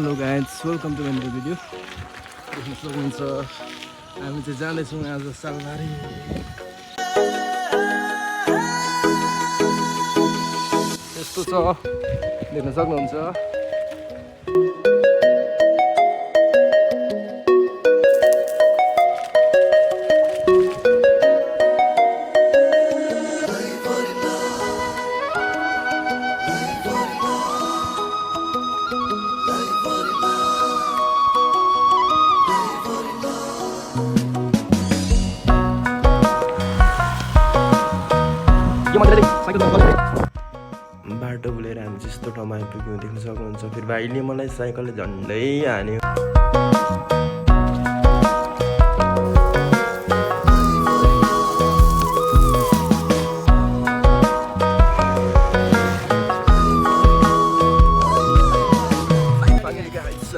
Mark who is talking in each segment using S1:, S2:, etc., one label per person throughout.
S1: Hello guys welcome to मेरो video देख्न सक्नुहुन्छ हामी चाहिँ जाँदैछौँ आज सालबारी यस्तो छ देख्न सक्नुहुन्छ
S2: बाटो बोलेर हामी जस्तो ठाउँमा आइपुग्यौँ देख्न सक्नुहुन्छ। फेरि भाइले मलाई साइकलले झन्डै हान्यो।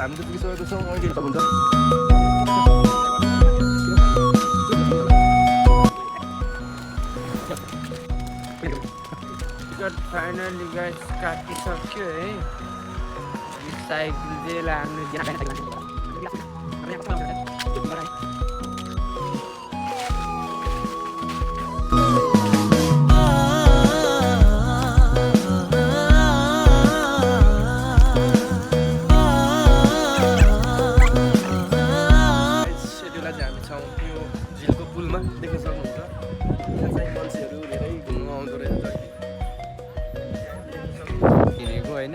S1: हामी चाहिँ पुगिसकेको छौँ अहिले सक्नुहुन्छ
S3: फाइनली गाइस काटिसक्यो है साइकल चाहिँ लाग्नु
S1: झिलको पुलमा देख्न सक्नुहुन्छ यहाँ चाहिँ मान्छेहरू धेरै घुम्न आउँदो रहेछ
S3: हिँडेको होइन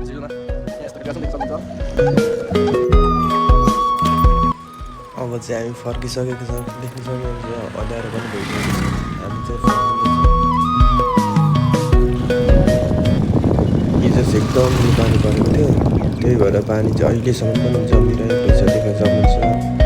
S1: झिलमा यस्तो देख्न सक्नुहुन्छ
S2: अब चाहिँ हामी फर्किसकेको छौँ देख्न सक्नुहुन्छ। अँध्यारो पनि भइसकेको छ। हामी चाहिँ फर्किँदैछौँ। हिजो चाहिँ एकदम पानी परेको थियो, त्यही भएर पानी चाहिँ अहिलेसम्म पनि जमिरहेको रहेछ देख्न सक्नुहुन्छ।